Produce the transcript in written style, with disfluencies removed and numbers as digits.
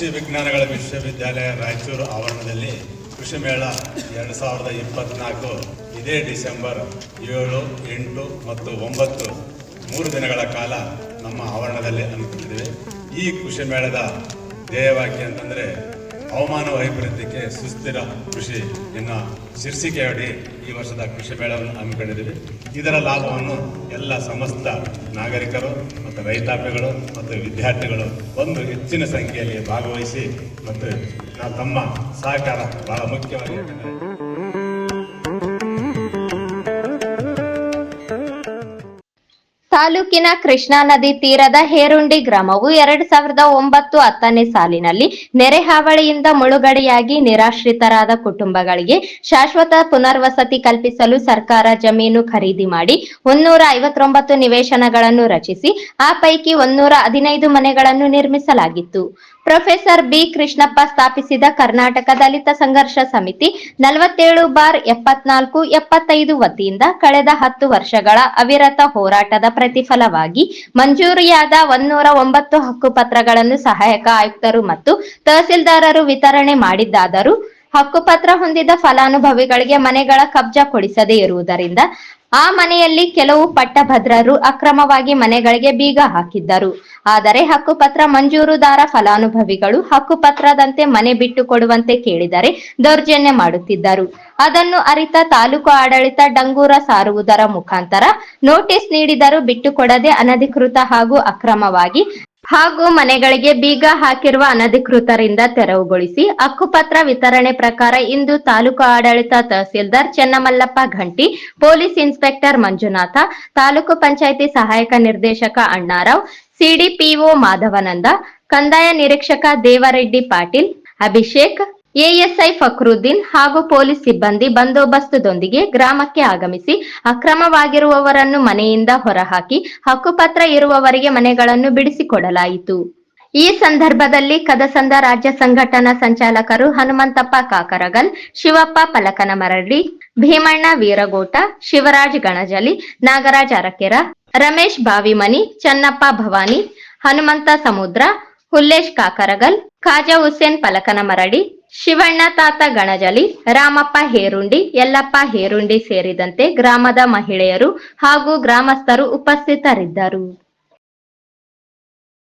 ಕೃಷಿ ವಿಜ್ಞಾನಗಳ ವಿಶ್ವವಿದ್ಯಾಲಯ ರಾಯಚೂರು ಆವರಣದಲ್ಲಿ ಕೃಷಿ ಮೇಳ 2024 ಇದೇ ಡಿಸೆಂಬರ್ 7, 8 ಮತ್ತು 9 3 ದಿನಗಳ ಕಾಲ ನಮ್ಮ ಆವರಣದಲ್ಲಿ ಹಮ್ಮಿಕೊಂಡಿದ್ದೇವೆ. ಈ ಕೃಷಿ ಮೇಳದ ಧ್ಯೇಯವಾಕ್ಯ ಅಂತಂದರೆ ಹವಾಮಾನ ವೈಪರೀತ್ಯಕ್ಕೆ ಸುಸ್ಥಿರ ಕೃಷಿ ಎನ್ನುವ ಶೀರ್ಷಿಕೆಯಡಿ ಈ ವರ್ಷದ ಕೃಷಿ ಮೇಳವನ್ನು ಹಮ್ಮಿಕೊಂಡಿದ್ದೇವೆ. ಇದರ ಲಾಭವನ್ನು ಎಲ್ಲ ಸಮಸ್ತ ನಾಗರಿಕರು ಮತ್ತು ರೈತಾಪಿಗಳು ಮತ್ತು ವಿದ್ಯಾರ್ಥಿಗಳು ಒಂದು ಹೆಚ್ಚಿನ ಸಂಖ್ಯೆಯಲ್ಲಿ ಭಾಗವಹಿಸಿ ಮತ್ತು ತಮ್ಮ ಸಹಕಾರ ಬಹಳ ಮುಖ್ಯವಾಗಿರುತ್ತದೆ. ತಾಲೂಕಿನ ಕೃಷ್ಣಾ ನದಿ ತೀರದ ಹೇರುಂಡಿ ಗ್ರಾಮವು 2009-10ನೇ ಸಾಲಿನಲ್ಲಿ ನೆರೆ ಹಾವಳಿಯಿಂದ ಮುಳುಗಡೆಯಾಗಿ ನಿರಾಶ್ರಿತರಾದ ಕುಟುಂಬಗಳಿಗೆ ಶಾಶ್ವತ ಪುನರ್ವಸತಿ ಕಲ್ಪಿಸಲು ಸರ್ಕಾರ ಜಮೀನು ಖರೀದಿ ಮಾಡಿ 159 ನಿವೇಶನಗಳನ್ನು ರಚಿಸಿ ಆ ಪೈಕಿ 115 ಮನೆಗಳನ್ನು ನಿರ್ಮಿಸಲಾಗಿತ್ತು. ಪ್ರೊಫೆಸರ್ ಬಿ ಕೃಷ್ಣಪ್ಪ ಸ್ಥಾಪಿಸಿದ ಕರ್ನಾಟಕ ದಲಿತ ಸಂಘರ್ಷ ಸಮಿತಿ 47/74/75 ವತಿಯಿಂದ ಕಳೆದ 10 ವರ್ಷಗಳ ಅವಿರತ ಹೋರಾಟದ ಪ್ರತಿಫಲವಾಗಿ ಮಂಜೂರಿಯಾದ 109 ಹಕ್ಕುಪತ್ರಗಳನ್ನು ಸಹಾಯಕ ಆಯುಕ್ತರು ಮತ್ತು ತಹಸೀಲ್ದಾರರು ವಿತರಣೆ ಮಾಡಿದ್ದಾದರೂ ಹಕ್ಕುಪತ್ರ ಹೊಂದಿದ ಫಲಾನುಭವಿಗಳಿಗೆ ಮನೆಗಳ ಕಬ್ಜಾ ಕೊಡಿಸದೇ ಇರುವುದರಿಂದ ಆ ಮನೆಯಲ್ಲಿ ಕೆಲವು ಪಟ್ಟಭದ್ರರು ಅಕ್ರಮವಾಗಿ ಮನೆಗಳಿಗೆ ಬೀಗ ಹಾಕಿದ್ದರು. ಆದರೆ ಹಕ್ಕುಪತ್ರ ಮಂಜೂರುದಾರ ಫಲಾನುಭವಿಗಳು ಹಕ್ಕುಪತ್ರದಂತೆ ಮನೆ ಬಿಟ್ಟು ಕೊಡುವಂತೆ ಕೇಳಿದರೆ ದೌರ್ಜನ್ಯ ಮಾಡುತ್ತಿದ್ದರು. ಅದನ್ನು ಅರಿತ ತಾಲೂಕು ಆಡಳಿತ ಡಂಗೂರ ಸಾರುವುದರ ಮುಖಾಂತರ ನೋಟಿಸ್ ನೀಡಿದರೂ ಬಿಟ್ಟುಕೊಡದೆ ಅನಧಿಕೃತ ಹಾಗೂ ಅಕ್ರಮವಾಗಿ ಹಾಗೂ ಮನೆಗಳಿಗೆ ಬೀಗ ಹಾಕಿರುವ ಅನಧಿಕೃತರಿಂದ ತೆರವುಗೊಳಿಸಿ ಹಕ್ಕುಪತ್ರ ವಿತರಣೆ ಪ್ರಕಾರ ಇಂದು ತಾಲೂಕು ಆಡಳಿತ ತಹಸೀಲ್ದಾರ್ ಚೆನ್ನಮಲ್ಲಪ್ಪ ಘಂಟಿ, ಪೊಲೀಸ್ ಇನ್ಸ್ಪೆಕ್ಟರ್ ಮಂಜುನಾಥ, ತಾಲೂಕು ಪಂಚಾಯಿತಿ ಸಹಾಯಕ ನಿರ್ದೇಶಕ ಅಣ್ಣಾರಾವ್, ಸಿಡಿಪಿಒ ಮಾಧವನಂದ, ಕಂದಾಯ ನಿರೀಕ್ಷಕ ದೇವರೆಡ್ಡಿ ಪಾಟೀಲ್, ಅಭಿಷೇಕ್, ಎಎಸ್ಐ ಫಕ್ರುದ್ದೀನ್ ಹಾಗೂ ಪೊಲೀಸ್ ಸಿಬ್ಬಂದಿ ಬಂದೋಬಸ್ತುದೊಂದಿಗೆ ಗ್ರಾಮಕ್ಕೆ ಆಗಮಿಸಿ ಅಕ್ರಮವಾಗಿರುವವರನ್ನು ಮನೆಯಿಂದ ಹೊರಹಾಕಿ ಹಕ್ಕುಪತ್ರ ಇರುವವರಿಗೆ ಮನೆಗಳನ್ನು ಬಿಡಿಸಿಕೊಡಲಾಯಿತು. ಈ ಸಂದರ್ಭದಲ್ಲಿ ಕದಸಂದ ರಾಜ್ಯ ಸಂಘಟನಾ ಸಂಚಾಲಕರು ಹನುಮಂತಪ್ಪ ಕಾಕರಗಲ್, ಶಿವಪ್ಪ ಪಲಕನಮರಡಿ, ಭೀಮಣ್ಣ ವೀರಗೋಟ, ಶಿವರಾಜ್ ಗಣಜಲಿ, ನಾಗರಾಜ್ ಅರಕೆರ, ರಮೇಶ್ ಬಾವಿಮನಿ, ಚನ್ನಪ್ಪ ಭವಾನಿ, ಹನುಮಂತ ಸಮುದ್ರ, ಹುಲ್ಲೇಶ್ ಕಾಕರಗಲ್, ಖಾಜಾ ಹುಸೇನ್ ಪಲಕನಮರಡಿ, ಶಿವಣ್ಣ ತಾತ ಗಣಜಲಿ, ರಾಮಪ್ಪ ಹೇರುಂಡಿ, ಯಲ್ಲಪ್ಪ ಹೇರುಂಡಿ ಸೇರಿದಂತೆ ಗ್ರಾಮದ ಮಹಿಳೆಯರು ಹಾಗೂ ಗ್ರಾಮಸ್ಥರು ಉಪಸ್ಥಿತರಿದ್ದರು.